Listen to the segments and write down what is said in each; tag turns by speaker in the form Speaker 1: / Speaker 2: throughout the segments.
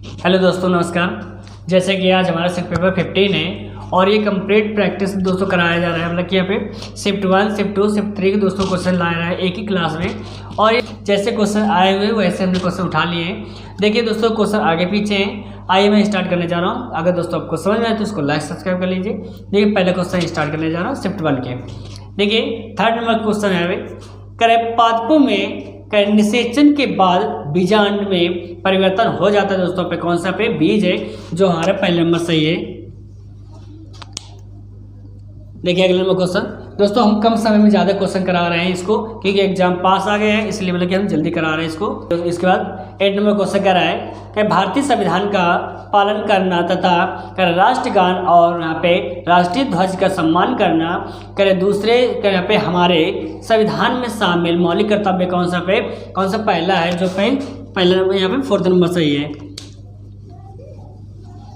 Speaker 1: Hello दोस्तों, नमस्कार। जैसे कि आज हमारा शिफ्ट पेपर 15 है और ये कंप्लीट प्रैक्टिस दोस्तों कराया जा रहा है। मतलब कि यहाँ पे शिफ्ट 1, शिफ्ट 2, शिफ्ट 3 के दोस्तों क्वेश्चन लाया रहा है एक ही क्लास में, और ये जैसे क्वेश्चन आए हुए वैसे हमने क्वेश्चन उठा लिए हैं। देखिए दोस्तों, क्वेश्चन आगे पीछे हैं। आइए मैं स्टार्ट करने जा रहा हूँ। अगर दोस्तों आपको समझ में आए तो उसको लाइक सब्सक्राइब कर लीजिए। देखिए पहले क्वेश्चन स्टार्ट करने जा रहा हूँ शिफ्ट 1 के। देखिए 3rd नंबर क्वेश्चन है करे पादपों में निषेचन के बाद बीजांड में परिवर्तन हो जाता है। दोस्तों पे कौन सा पे बीज है जो हमारा पहले नंबर सही है। देखिए अगला नंबर क्वेश्चन। दोस्तों हम कम समय में ज़्यादा क्वेश्चन करा रहे हैं इसको, क्योंकि एग्जाम पास आ गए हैं, इसलिए मतलब कि हम जल्दी करा रहे हैं इसको। तो इसके बाद 8 नंबर क्वेश्चन कह रहा है कि भारतीय संविधान का पालन करना तथा राष्ट्रगान और यहाँ पे राष्ट्रीय ध्वज का सम्मान करना करे दूसरे यहाँ पे हमारे संविधान में शामिल मौलिक कर्तव्य कौन सा पहला है, जो पहला यहाँ पे 4th नंबर सही है।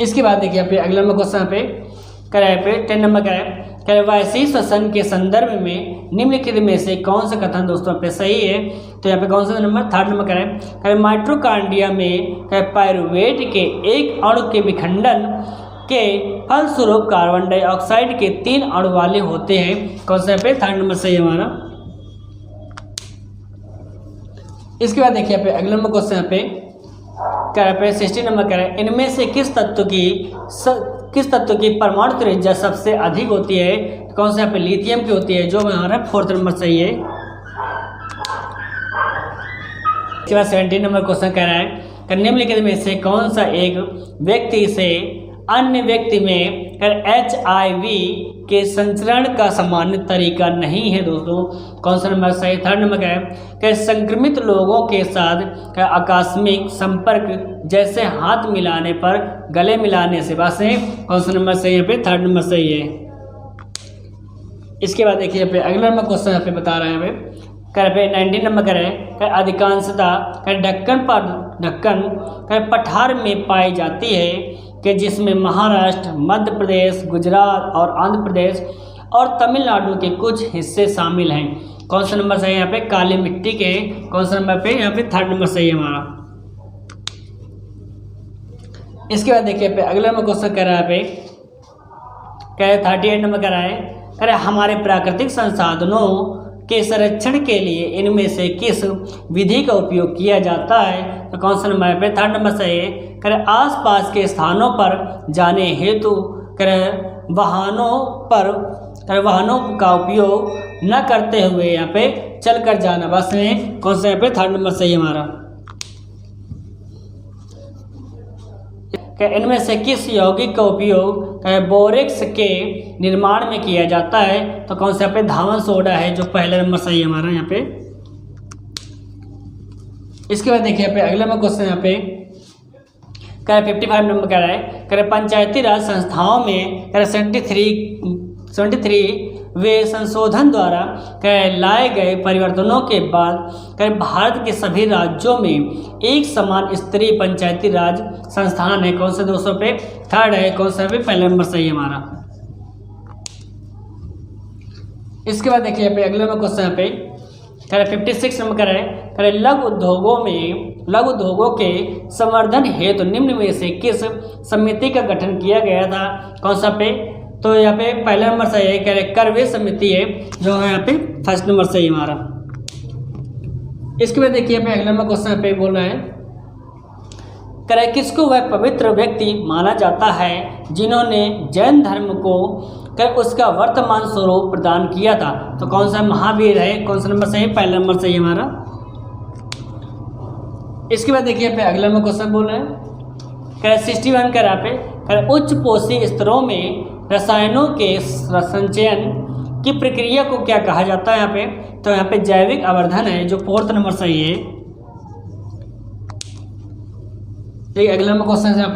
Speaker 1: इसके बाद देखिए यहाँ पे अगला नंबर क्वेश्चन पे कराए पे 10 नंबर कराए वैश्विक श्वसन के संदर्भ में निम्नलिखित में से कौन सा कथन दोस्तों पे सही है। तो यहाँ पे कौन सा नंबर 3rd नंबर कराए माइटोकॉन्ड्रिया में पायरुवेट के एक अणु के विखंडन के फलस्वरूप कार्बन डाइऑक्साइड के 3 अणु वाले होते हैं। कौन सा पे 3rd नंबर सही है हमारा। इसके बाद देखिए पे अगला नंबर क्वेश्चन पे 60 नंबर कराए इनमें से किस तत्व की परमाणु त्रिज्या सबसे अधिक होती है। तो कौन सा यहाँ पे लिथियम की होती है, जो हमारा 4th नंबर सही है। इसके बाद 17 नंबर क्वेश्चन कह रहा है निम्नलिखित में से कौन सा एक व्यक्ति से अन्य व्यक्ति में HIV के संचरण का सामान्य तरीका नहीं है। दोस्तों कौन सा नंबर सही 3rd नंबर का है संक्रमित लोगों के साथ आकस्मिक संपर्क जैसे हाथ मिलाने पर गले मिलाने से बचें। कौन सा नंबर सही है पे 3rd नंबर सही है। इसके बाद देखिए पे अगला नंबर क्वेश्चन यहाँ पे बता रहे हैं पे 19 नंबर करें अधिकांशतः ढक्कन पठार में पाई जाती है कि जिसमें महाराष्ट्र, मध्य प्रदेश, गुजरात और आंध्र प्रदेश और तमिलनाडु के कुछ हिस्से शामिल हैं। कौन सा नंबर सही है यहाँ पे काली मिट्टी के। कौन सा नंबर पे यहाँ पे 3rd नंबर सही है हमारा। इसके बाद देखिए पे अगला नंबर क्वेश्चन कह रहा है पे 38 नंबर कह रहा है हमारे प्राकृतिक संसाधनों के संरक्षण के लिए इनमें से किस विधि का उपयोग किया जाता है। तो कौन सा नंबर पे 3rd नंबर सही है आसपास के स्थानों पर जाने हेतु वाहनों का उपयोग न करते हुए यहाँ पे चलकर जाना बस में। कौन सा यहाँ पे 3rd नंबर सही है हमारा। इनमें से किस यौगिक का उपयोग बोरेक्स के निर्माण में किया जाता है। तो कौन सा यहाँ पे धावन सोडा है, जो पहला नंबर सही है हमारा यहाँ पे। इसके बाद देखिए यहाँ पे अगला नंबर क्वेश्चन यहाँ पे 55 नंबर कह रहा है पंचायती राज संस्थाओं में 73 वे संशोधन द्वारा लाए गए परिवर्तनों के बाद भारत के सभी राज्यों में एक समान स्तरीय पंचायती राज संस्थान है। कौन सा 200 पे 3rd है। कौन सा पे पहला नंबर सही है हमारा। इसके बाद देखिए यहाँ पे अगले नंबर क्वेश्चन पे 56 नंबर का है लघु उद्योगों के संवर्धन हेतु निम्न में से किस समिति का गठन किया गया था। कौन सा पे तो यहाँ पे पहला नंबर सही है करवे समिति है, जो है यहाँ पे 1st नंबर सही है हमारा। इसके बाद देखिए यहाँ पे अगला नंबर क्वेश्चन पे बोल रहा है किसको वह पवित्र व्यक्ति माना जाता है जिन्होंने जैन धर्म को उसका वर्तमान स्वरूप प्रदान किया था। तो कौन सा महावीर है। कौन सा नंबर सही है पहला नंबर सही है हमारा। इसके बाद देखिए पे अगला नंबर क्वेश्चन बोल रहे हैं 61 का पे उच्च पोषी स्तरों में रसायनों के संचयन की प्रक्रिया को क्या कहा जाता है यहाँ पे। तो यहाँ पे जैविक आवर्धन है, जो 4th नंबर सही है। देखिए अगला नंबर क्वेश्चन यहाँ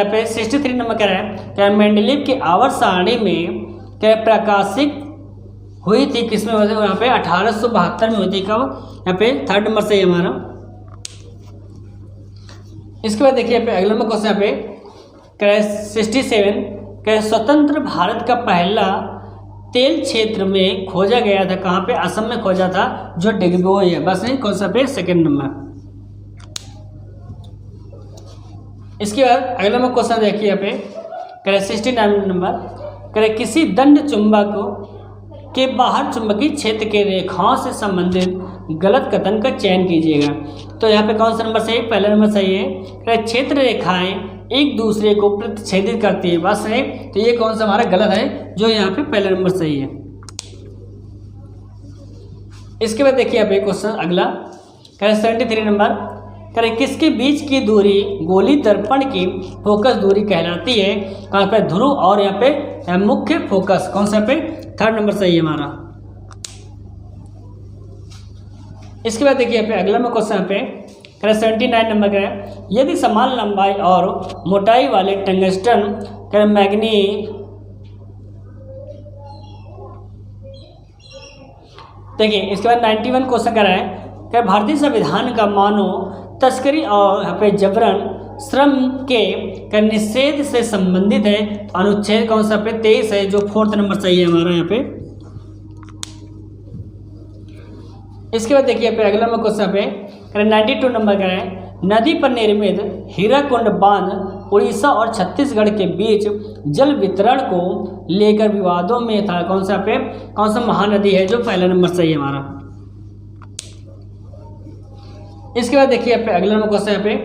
Speaker 1: पे 63 नंबर कह रहा है मेंडलीव की आवर्त सारणी में प्रकाशित हुई थी किसमें। यहाँ पे 1872 में हुई थी। कब यहाँ पे 3rd नंबर सही है हमारा। इसके बाद देखिए यहाँ पे अगला नंबर क्वेश्चन यहाँ पे 67 स्वतंत्र भारत का पहला तेल क्षेत्र में खोजा गया था। कहाँ पे असम में खोजा था, जो डिगबोई है। बस नहीं कौन सा पे 2nd नंबर। इसके बाद अगला में क्वेश्चन देखिए यहाँ पे करें 69 नंबर, करें किसी दंड चुंबक के बाहर चुंबकीय क्षेत्र के रेखाओं से संबंधित गलत कथन का चयन कीजिएगा। तो यहाँ पे कौन सा नंबर सही है? पहला नंबर सही है। करें क्षेत्र रेखाएं एक दूसरे को प्रतिच्छेदित करती है, बात सही। तो ये कौन सा हमारा गलत है, जो यहाँ पे पहला नंबर सही है। इसके बाद देखिए यहाँ पे क्वेश्चन अगला करें 73 नंबर, करें किसके बीच की दूरी गोली दर्पण की फोकस दूरी कहलाती है? कहाँ पे? ध्रुव और यहाँ पे मुख्य फोकस। कौन सा पे? थर्ड नंबर सही है हमारा। इसके बाद देखिए यहाँ पे अगला में क्वेश्चन पे करें 79 नंबर करें, यदि समान लंबाई और मोटाई वाले टंगस्टन करें मैग्नीज, देखिए इसके बाद 91 क्वेश्चन कराएं कि भारतीय संविधान का मानो तस्करी और यहाँ पे जबरन श्रम के निषेध से संबंधित है। तो अनुच्छेद कौन सा पे? 23 है, जो फोर्थ नंबर सही है हमारा यहाँ पे। इसके बाद देखिए यहाँ पे अगला में क्वेश्चन पे करें 92 नंबर करें, नदी पर निर्मित हीराकुंड बांध उड़ीसा और छत्तीसगढ़ के बीच जल वितरण को लेकर विवादों में था। कौन सा पे? कौन सा महानदी है, जो पहला नंबर सही है हमारा। इसके बाद देखिए यहाँ पे अगला में क्वेश्चन यहाँ पे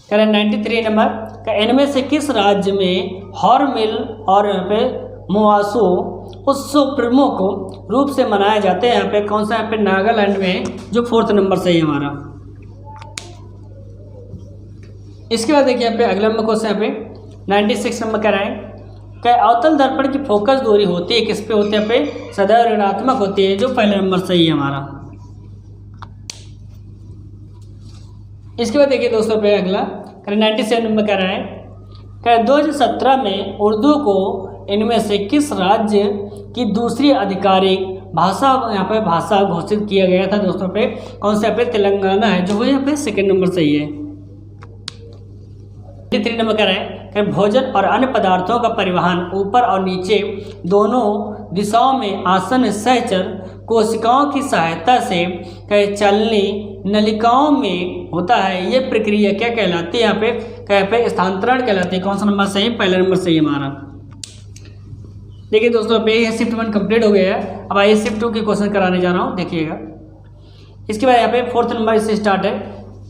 Speaker 1: करें 93 नंबर का, इनमें से किस राज्य में हॉर्नबिल और यहाँ पे मुआसो उत्सव प्रमुख रूप से मनाए जाते हैं? यहाँ पे कौन सा? यहाँ पे नागालैंड में, जो फोर्थ नंबर सही है हमारा। इसके बाद देखिए यहाँ पे अगला में क्वेश्चन यहाँ पे 96 नंबर कराएं, क्या अवतल दर्पण की फोकस दूरी होती है किस पे होती है? यहाँ पे सदैव ऋणात्मक होती है, जो पहला नंबर सही है हमारा। इसके बाद देखिए दोस्तों पे अगला करें 97 नंबर कह रहा है, क्या 2017 में उर्दू को इनमें से किस राज्य की दूसरी आधिकारिक भाषा यहाँ पे भाषा घोषित किया गया था? दोस्तों पे कौन सा? यहाँ पे तेलंगाना है, जो यहाँ पे सेकंड नंबर सही है। 3 नंबर कह रहे हैं, भोजन और अन्य पदार्थों का परिवहन ऊपर और नीचे दोनों दिशाओं में आसन सहचर कोशिकाओं की सहायता से चलनी नलिकाओं में होता है। ये प्रक्रिया क्या कहलाती है? यहाँ पे स्थानांतरण कहलाती है। कौन सा नंबर सही? पहला नंबर सही है हमारा। देखिए दोस्तों पे ये शिफ्ट 1 कंप्लीट हो गया है। अब आइए शिफ्ट 2 के क्वेश्चन कराने जा रहा हूँ, देखिएगा। इसके बाद यहाँ पे फोर्थ नंबर से स्टार्ट है,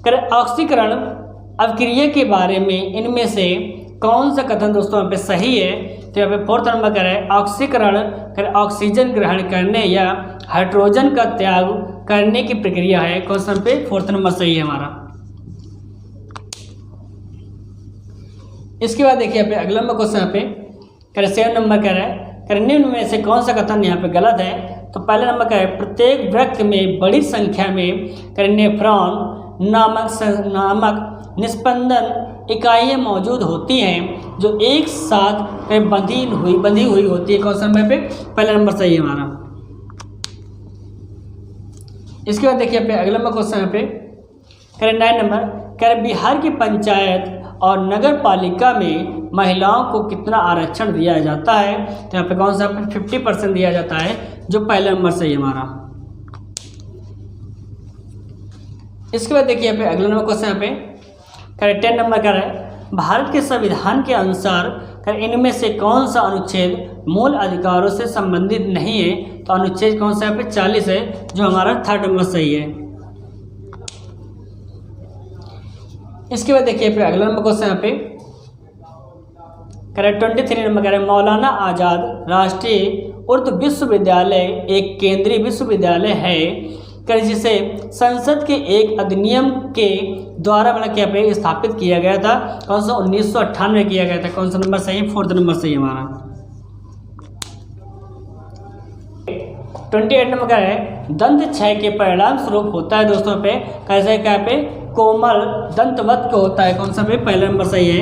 Speaker 1: करें ऑक्सीकरण अवक्रिया के बारे में इनमें से कौन सा कथन दोस्तों यहाँ पे सही है? तो यहाँ पे फोर्थ नंबर करें, ऑक्सीकरण करें ऑक्सीजन ग्रहण करने या हाइड्रोजन का त्याग करने की प्रक्रिया है। कौन सा पे? फोर्थ नंबर सही है हमारा। इसके बाद देखिए यहाँ पे अगला नंबर क्वेश्चन यहाँ पे करें 7 नंबर कह रहा है, करें निम्न में से कौन सा कथन यहाँ पे गलत है? तो पहला नंबर का है, प्रत्येक वृक्क में बड़ी संख्या में करें नेफ्रॉन नामक निस्पंदन इकाइयाँ मौजूद होती हैं जो एक साथ बंधी हुई होती है। कौन सा नंबर पे? पहला नंबर सही है हमारा। इसके बाद देखिए पे अगला नंबर क्वेश्चन यहाँ पे करें 9 नंबर, करें बिहार की पंचायत और नगर पालिका में महिलाओं को कितना आरक्षण दिया जाता है? तो यहाँ पे कौन सा? 50% दिया जाता है, जो पहला नंबर सही है हमारा। इसके बाद देखिए यहाँ पे अगला नंबर क्वेश्चन यहाँ पे करें 10 नंबर का है, भारत के संविधान के अनुसार करें इनमें से कौन सा अनुच्छेद मूल अधिकारों से संबंधित नहीं है? तो अनुच्छेद कौन सा यहाँ पे? 40 है, जो हमारा थर्ड नंबर सही है। इसके बाद देखिए पे अगला नंबर क्वेश्चन यहाँ पे करें 23 नंबर करें, मौलाना आज़ाद राष्ट्रीय उर्दू विश्वविद्यालय एक केंद्रीय विश्वविद्यालय है कर जिसे संसद के एक अधिनियम के द्वारा मतलब क्या पे स्थापित किया गया था। कौन सा? 1998 में किया गया था। कौन सा नंबर सही है? फोर्थ नंबर सही है हमारा। 28 नंबर का है, दंत क्षय के परिणाम स्वरूप होता है दोस्तों पे कैसे क्या पे? कोमल दंतवत को होता है। कौन सा पे? पहला नंबर सही है।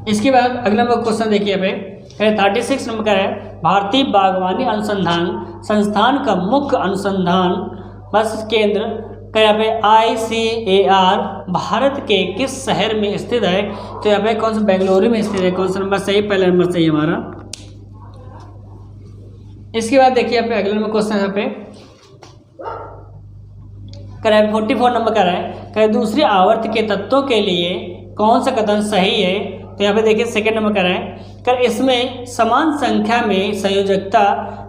Speaker 1: इसके बाद अगला क्वेश्चन देखिए पे 36 नंबर का है, भारतीय बागवानी अनुसंधान संस्थान का मुख्य अनुसंधान बस केंद्र क्या पे? ICAR भारत के किस शहर में स्थित है? तो यहाँ पे कौन सा? बेंगलुरु में स्थित है। कौन सा नंबर सही? पहला नंबर सही है हमारा। इसके बाद देखिए यहाँ पे अगला नंबर क्वेश्चन यहाँ पे करें 44 नंबर का है करें दूसरी आवर्त के तत्वों के लिए कौन सा कथन सही है। तो यहाँ पे देखिए सेकंड नंबर का है कर इसमें समान संख्या में संयोजकता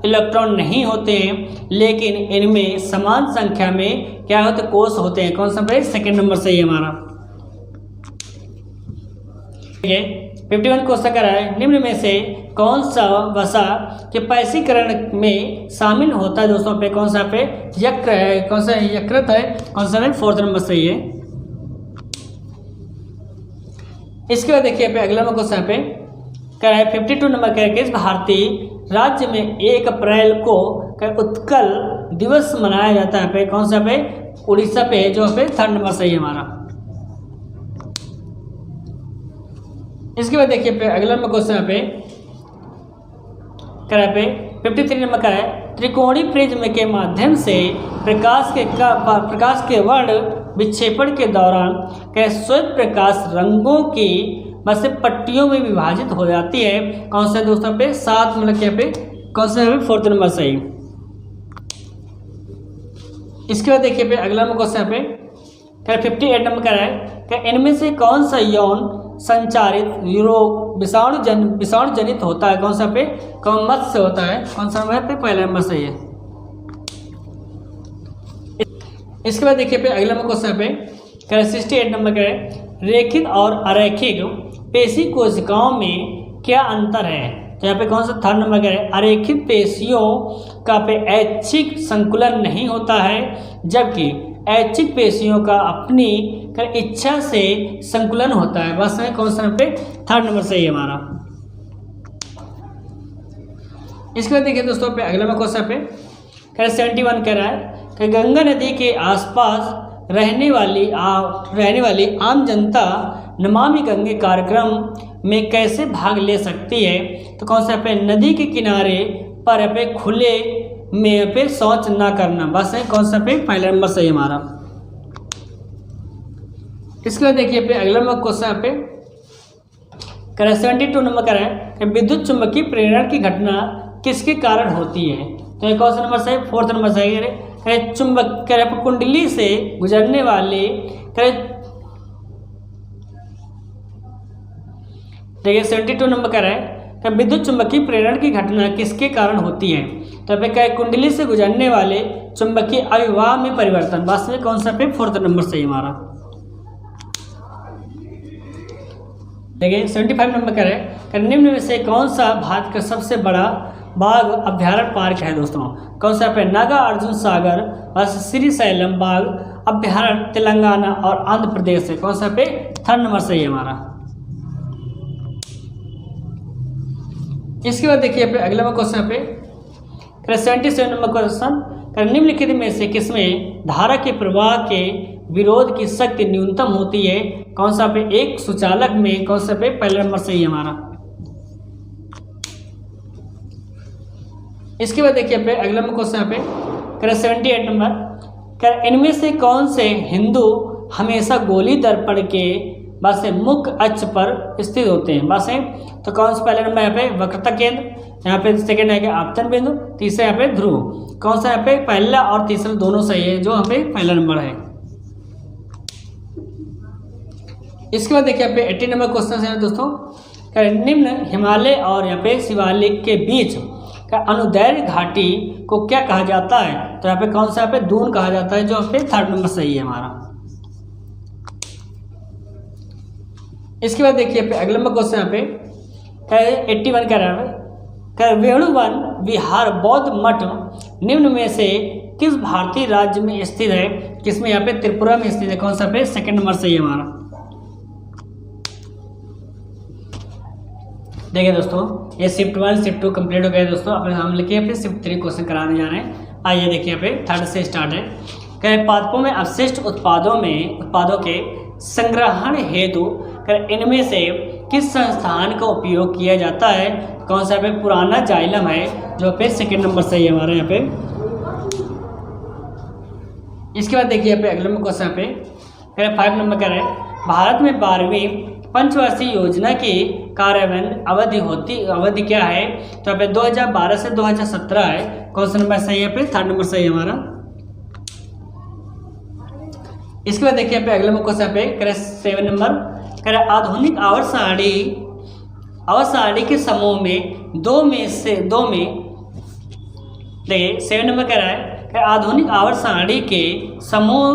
Speaker 1: इलेक्ट्रॉन नहीं होते हैं, लेकिन इनमें समान संख्या में क्या होते कोष होते हैं। कौन सा पे सेकंड नंबर सही है हमारा। ठीक है 51 क्वेश्चन कर रहा है निम्न में से कौन सा वसा के पैसीकरण में शामिल होता है दोस्तों पे कौन सा पे यक्र है। कौन सा यकृत है। कौन सा है फोर्थ नंबर सही है। इसके बाद देखिए पे अगला क्वेश्चन पे कह रहा है 52 नंबर का किस भारतीय राज्य में 1 अप्रैल को उत्कल दिवस मनाया जाता है पे कौन सा पे उड़ीसा पे है जो पे थर्ड नंबर सही है हमारा। इसके बाद देखिए पे अगला क्वेश्चन पे कह रहा है पे 53 नंबर का है त्रिकोणीय प्रिज्म के माध्यम से प्रकाश के वर्ण विक्षेपण के दौरान क्या श्वेत प्रकाश रंगों की बस पट्टियों में विभाजित हो जाती है। कौन सा दोस्तों पे 7 मतलब क्या पे कौन सा है फोर्थ नंबर सही। इसके बाद देखिए पे अगला क्वेश्चन पे क्या 58 नंबर का है क्या इनमें से कौन सा यौन संचारित रोग विषाणु जनित होता है। कौन सा पे कौन मत से होता है। कौन सा नंबर पे पहला नंबर सही है। इसके बाद देखिए पे अगला क्वेश्चन पे 68 नंबर का है रेखित और अरैखिक पेशी कोशिकाओं में क्या अंतर है। तो यहाँ पे कौन सा थर्ड नंबर का है अरेखित पेशियों का पे ऐच्छिक संकुलन नहीं होता है, जबकि ऐच्छिक पेशियों का अपनी इच्छा से संकुलन होता है। बस में कौन सा पे थर्ड नंबर सही है हमारा। इसके बाद देखिए दोस्तों पे अगला क्वेश्चन पे 71 कह रहा है कि गंगा नदी के आसपास रहने वाली आम जनता नमामि गंगे कार्यक्रम में कैसे भाग ले सकती है। तो कौन सा पे नदी के किनारे पर पे खुले में पे शौच ना करना। बस है कौन सा पे पहला नंबर सही हमारा। इसके बाद देखिए पे अगला क्वेश्चन पे 72 नंबर का है कि विद्युत चुंबकीय प्रेरण की घटना किसके कारण होती है। तो ये कौन सा नंबर सही फोर्थ नंबर सही है। चुंबक कुंडली से गुजरने वाले देखिए 72 नंबर का है विद्युत चुंबकीय प्रेरण की घटना किसके कारण होती है। तो पे क्या कुंडली से गुजरने वाले चुंबकीय अविवाह में परिवर्तन। बस में कौन सा पे फोर्थ नंबर सही हमारा। देखिए 75 नंबर का है निम्न में से कौन सा भारत का सबसे बड़ा बाघ अभ्यारण्य पार्क है दोस्तों। कौन सा पे नागा अर्जुन सागर बस श्रीशैलम बाघ अभ्यारण्य तेलंगाना और आंध्र प्रदेश है। कौन सा पे थर्ड नंबर सही है हमारा। इसके बाद देखिए पे अगला क्वेश्चन पे 77 नंबर क्वेश्चन निम्नलिखित में से किसमें धारा के प्रवाह के विरोध की शक्ति न्यूनतम होती है। कौन सा पे एक सुचालक में कौन सा पे पहला नंबर सही है हमारा। इसके बाद देखिए पे अगला क्वेश्चन पे 78 नंबर इनमें से कौन से हिंदू हमेशा गोली दर्पण के बस मुख्य अक्ष पर स्थित होते हैं। बस है तो कौन सा पहला नंबर यहाँ पे वक्रता केंद्र, यहाँ पे सेकंड है आपतन बिंदु, तीसरा यहाँ पे ध्रुव। कौन सा यहाँ पे पहला और तीसरा दोनों सही है जो यहाँ पे पहला नंबर है। इसके बाद देखिए यहाँ पे 80 नंबर क्वेश्चन है दोस्तों निम्न हिमालय और यहाँ पे शिवालिक के बीच का अनुदैर्घ्य घाटी को क्या कहा जाता है। तो यहाँ पे कौन सा यहाँ पे दून कहा जाता है जो यहाँ पे थर्ड नंबर सही है हमारा। इसके बाद देखिए पे अगला क्वेश्चन यहाँ पे 81 का रहा है वेणुवन विहार बौद्ध मठ निम्न में से किस भारतीय राज्य में स्थित है। किसमें यहाँ पे त्रिपुरा में स्थित है। कौन सा पे सेकंड नंबर सही है हमारा। देखिए दोस्तों ये शिफ्ट 1 शिफ्ट 2 कंप्लीट हो गया दोस्तों। अब हम लिखे फिर शिफ्ट 3 क्वेश्चन कराने जा रहे हैं। आइए देखिए यहाँ पे थर्ड से स्टार्ट है कई पादपों में अवशिष्ट उत्पादों के संग्रहण हेतु इनमें से किस संस्थान का उपयोग किया जाता है। कौन सा पे पुराना जाइलम है जो पे सेकंड नंबर सही है हमारे यहाँ पे। इसके बाद देखिए यहाँ पे अगला क्वेश्चन पे 5 नंबर का है भारत में 12वीं पंचवर्षीय योजना की कार्यान्वयन अवधि क्या है। तो यहाँ पे 2012 से 2017 है। कौन सा नंबर सही है पे थर्ड नंबर सही है हमारा। इसके बाद देखिए पे अगला क्वेश्चन पे करें 7 नंबर, करें आधुनिक आवर्त सारणी के समूह में दो में देखिए 7 नंबर कह रहा है कि आधुनिक आवर्त सारणी के समूह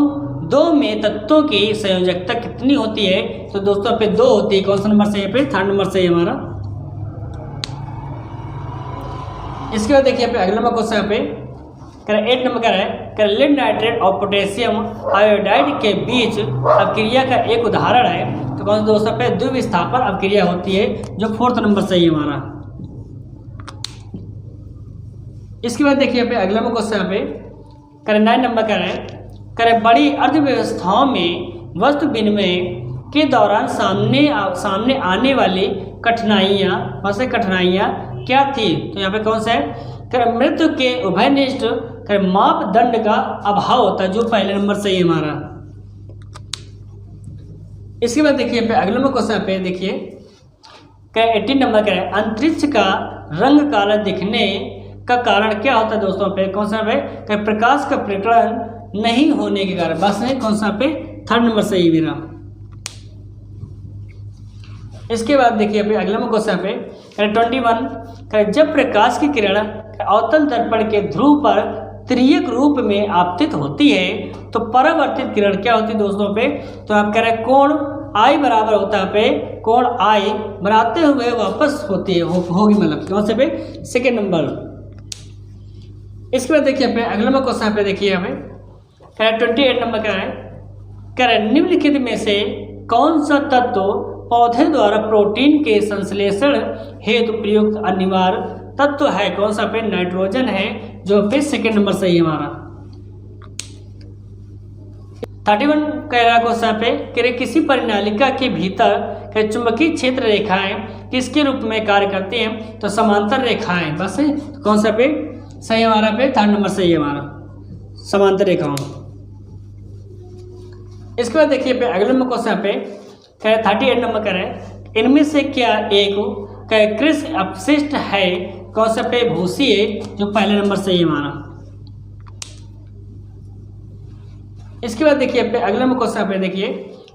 Speaker 1: 2 में तत्वों की संयोजकता कितनी होती है? तो दोस्तों पे 2 होती है। कौन सा नंबर सही है? पे 3rd नंबर सही है हमारा। इसके बाद देखिए पे अगला क्वेश्चन पे करें 8 नंबर का है लेड नाइट्रेट और पोटेशियम आयोडाइड के बीच अपक्रिया का एक उदाहरण है। तो कौन सा दोस्तों पे द्विविस्थापन अपक्रिया होती है, जो 4th नंबर सही है हमारा। इसके बाद देखिए पे अगला क्वेश्चन पे करें 9 नंबर का है करें बड़ी अर्थव्यवस्थाओं में वस्तु विनिमय के दौरान सामने आने वाली कठिनाइयाँ क्या थी? तो यहाँ पे कौन सा है? कर मृत्यु के उभयनिष्ठ कर मापदंड का अभाव होता है, जो पहले नंबर सही है हमारा। इसके बाद देखिए पे अगले क्वेश्चन पे देखिए 18 नंबर का है अंतरिक्ष का रंग काला दिखने का कारण क्या होता है? दोस्तों पे कौन सा पे प्रकाश का प्रकरण नहीं होने के कारण। बस है कौन सा पे 3rd नंबर सही मेरा। इसके बाद देखिए पे अगला क्वेश्चन पे 21 जब प्रकाश की किरण अवतल दर्पण के ध्रुव पर त्रियक रूप में आपतित होती है तो परावर्तित किरण क्या होती है दोस्तों पे? तो आप कह रहे हैं कोण आई बराबर होता है पे कोण आई बनाते हुए वापस होती है होगी, मतलब कौन से पे? 2nd number. इसके बाद देखिए पे अगला क्वेश्चन पे देखिए हमें 28 नंबर का है निम्नलिखित में से कौन सा तत्व पौधे द्वारा प्रोटीन के संश्लेषण हेतु प्रयुक्त अनिवार्य तत्व है? कौन सा पे? नाइट्रोजन है, जो पे 2nd नंबर सही है हमारा। 31 कह रहा क्वेश्चन पे किसी परिनालिका के भीतर चुंबकीय क्षेत्र रेखाएं किसके रूप में कार्य करती हैं? तो समांतर रेखाएं। बस है तो कौन सा पे सही हमारा? पे 3rd नंबर सही है हमारा, समांतर रेखाओं। इसके बाद देखिए पे अगले क्वेश्चन पे 38 नंबर का है इनमें से क्या एक कृषि अपशिष्ट है? कौन सा पे? भूसी है, जो पहले नंबर सही है हमारा। इसके बाद देखिए पे अगला क्वेश्चन पे देखिए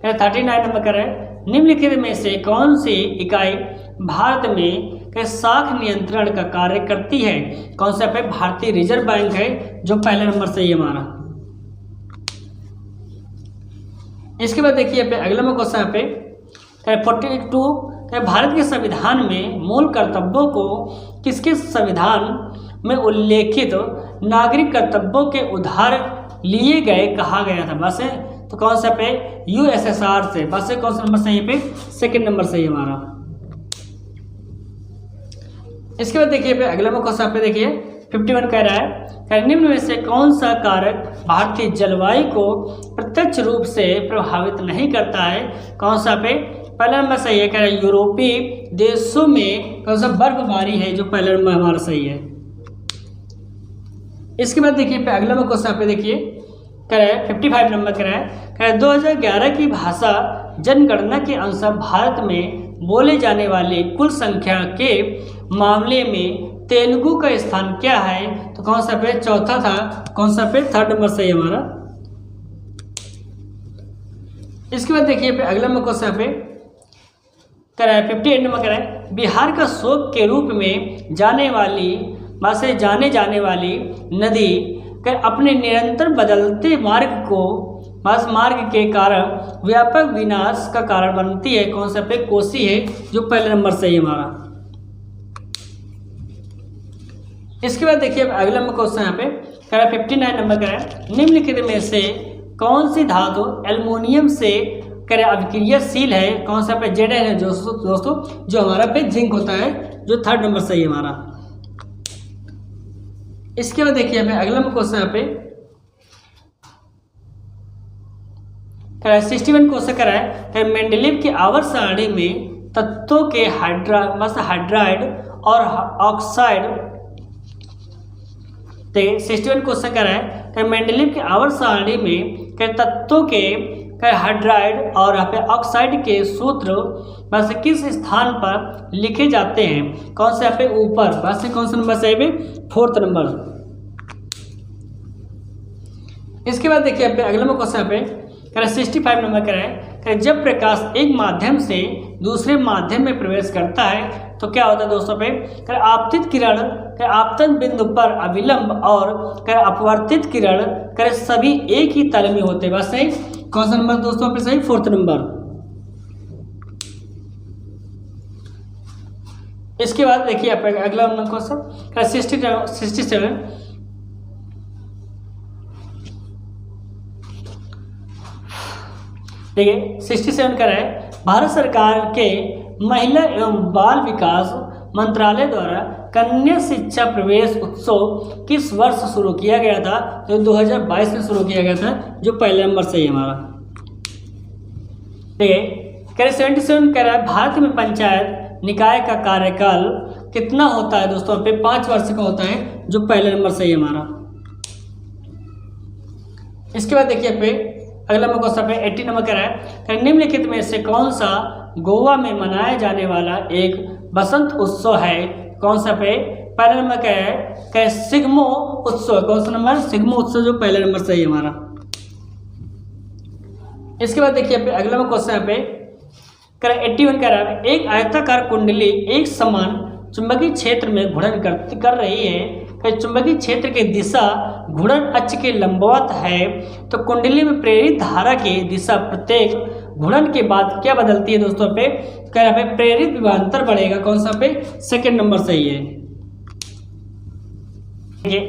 Speaker 1: 39 नंबर का है निम्नलिखित में से कौन सी इकाई भारत में साख नियंत्रण का कार्य करती है? कौन सा पे? भारतीय रिजर्व बैंक है, जो पहले नंबर सही है हमारा। इसके बाद देखिए पे अगला क्वेश्चन पे 42 भारत के संविधान में मूल कर्तव्यों को किसके संविधान में उल्लेखित नागरिक कर्तव्यों के उधार लिए गए कहा गया था? बस है तो कौन सा पे? USSR से। बस है कौन सा नंबर सही पे? 2nd नंबर सही हमारा। इसके बाद देखिए पे अगला क्वेश्चन पे देखिए 51 कह रहा है निम्न में से कौन सा कारक भारतीय जलवायु को प्रत्यक्ष रूप से प्रभावित नहीं करता है? कौन सा पे? पहला नंबर सही है, कह रहा है यूरोपीय देशों में कौन सा? बर्फबारी है, जो पहला नंबर हमारा सही है। इसके बाद देखिए पे अगला क्वेश्चन पे देखिए कह रहा है 55 नंबर कह रहा है 2011 की भाषा जनगणना के अनुसार भारत में बोले जाने वाली कुल संख्या के मामले में तेलुगु का स्थान क्या है? तो कौन सा पे? 4था था। कौन सा पे? 3rd नंबर सही है हमारा। इसके बाद देखिए पे अगला क्वेश्चन पे कह रहा है 58 नंबर कह रहा है बिहार का शोक के रूप में जाने वाली नदी अपने निरंतर बदलते मार्ग के कारण व्यापक विनाश का कारण बनती है। कौन सा पे? कोसी है, जो पहले नंबर सही है हमारा। इसके बाद देखिए अगला क्वेश्चन यहाँ पे कह रहा है 59 नंबर का है निम्नलिखित में से कौन सी धातु एल्युमिनियम से कह रहा अभिक्रियाशील है? कौन सा पे? Zn है दोस्तों, जो हमारा पे जिंक होता है, जो 3rd नंबर सही है हमारा। इसके बाद देखिए हमें अगला क्वेश्चन यहाँ पे कह रहा है 61 क्वेश्चन कह रहा है मेंडलीव की आवर्त सारणी में तत्वों के हाइड्राइड और ऑक्साइड 61 क्वेश्चन कर रहा है मेंडलीव की आवर्त सारणी में तत्वों के हाइड्राइड और यहाँ पे ऑक्साइड के सूत्र बस किस स्थान पर लिखे जाते हैं? कौन से यहाँ पे? ऊपर। बस कौन सा नंबर सही है? 4th number. इसके बाद देखिए यहाँ पे अगला क्वेश्चन यहाँ पे कह 65 नंबर कह रहा है जब प्रकाश एक माध्यम से दूसरे माध्यम में प्रवेश करता है तो क्या होता है दोस्तों पे कह आपतित किरण कह आपतन बिंदु पर अविलंब और कह अपवर्तित किरण कह सभी एक ही तल में होते हैं। बस सही। कौन सा नंबर दोस्तों पे सही? 4th number. इसके बाद देखिए आप अगला नंबर क्वेश्चन 67 देखिए 67 का है भारत सरकार के महिला एवं बाल विकास मंत्रालय द्वारा कन्या शिक्षा प्रवेश उत्सव किस वर्ष शुरू किया गया था? तो 2022 में शुरू किया गया था, जो पहले नंबर सही है हमारा। ठीक है, कह रहे 77 कह रहा है भारत में पंचायत निकाय का कार्यकाल कितना होता है दोस्तों पे? 5 वर्ष का होता है, जो पहले नंबर सही है हमारा। इसके बाद देखिए पे अगला नंबर क्वेश्चन पे 80 नंबर कह रहा है निम्नलिखित में से कौन सा गोवा में मनाया जाने वाला एक बसंत उत्सव है? कौन सा पे? पहला नंबर क्या है? सिग्मो उत्सव। कौन सा नंबर? सिग्मो उत्सव, जो पहला नंबर सही है हमारा। इसके बाद देखिए पे अगला नंबर क्वेश्चन पे 81 कह रहा है एक आयताकार कुंडली एक समान चुंबकीय क्षेत्र में घूर्णन कर रही है। चुंबकीय क्षेत्र की दिशा घूर्णन अक्ष के लंबवत है, तो कुंडली में प्रेरित धारा की दिशा प्रत्येक घूर्णन के बाद क्या बदलती है दोस्तों पे? कह रहा है प्रेरित विभवांतर बढ़ेगा। कौन सा पे? 2nd नंबर सही है।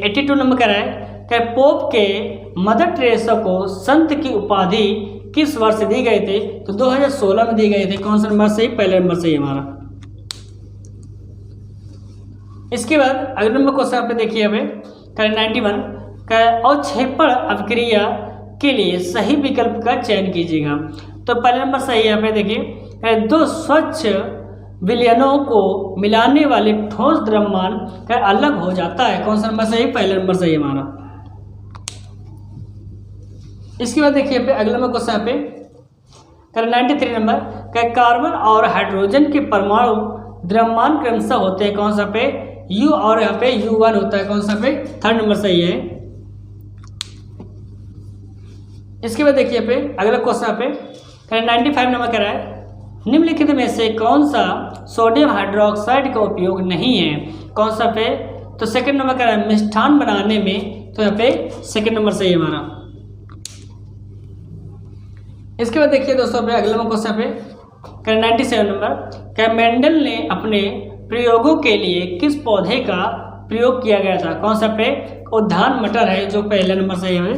Speaker 1: 82 नंबर कह रहा है पोप के मदर टेरेसा को संत की उपाधि किस वर्ष दी गई थी? तो 2016 में दी गई थी। कौन सा नंबर सही? पहला नंबर सही हमारा। इसके बाद अगले नंबर क्वेश्चन पे देखिए हमें 91 का अवक्षेपण अभिक्रिया के लिए सही विकल्प का चयन कीजिएगा। तो पहले नंबर सही है। यहाँ पे देखिए 2 स्वच्छ विलयनों को मिलाने वाले ठोस द्रव्यमान का अलग हो जाता है। कौन सा नंबर सही? पहला नंबर सही हमारा। इसके बाद देखिए पे अगला नंबर क्वेश्चन पे 93 नंबर का कार्बन और हाइड्रोजन के परमाणु द्रव्यमान क्रमशः होते हैं। कौन सा पे? U और यहाँ पे U1 होता है। कौन सा पे? 3rd नंबर सही है। इसके बाद देखिए पे अगला क्वेश्चन पे 95 नंबर कह रहा है निम्नलिखित में से कौन सा सोडियम हाइड्रोक्साइड का उपयोग नहीं है? कौन सा पे? तो 2nd नंबर कह रहा है मिष्ठान बनाने में, तो यहाँ पे 2nd नंबर सही है हमारा। इसके बाद देखिए दोस्तों पे अगला क्वेश्चन पे 97 नंबर क्या मेंडल ने अपने प्रयोगों के लिए किस पौधे का प्रयोग किया गया था? कौन सा पे? उद्यान मटर है, जो पहला नंबर सही है।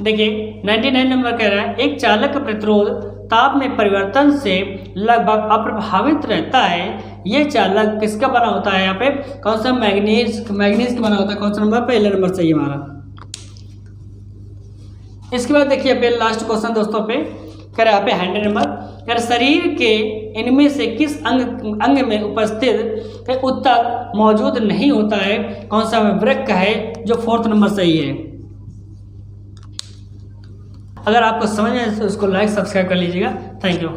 Speaker 1: देखिए 99 नंबर कह रहा है एक चालक का प्रतिरोध ताप में परिवर्तन से लगभग अप्रभावित रहता है। यह चालक किसका बना होता है? यहाँ पे कौन सा? मैग्नीज का बना होता है। कौन सा नंबर? पहला नंबर सही हमारा। इसके बाद देखिए पे लास्ट क्वेश्चन दोस्तों पे कह रहा है पे 100 नंबर कह शरीर के इनमें से किस अंग में उपस्थित उत्तक मौजूद नहीं होता है? कौन सा? वृक्क है, जो 4th नंबर सही है। अगर आपको समझ आए तो उसको लाइक सब्सक्राइब कर लीजिएगा। Thank you.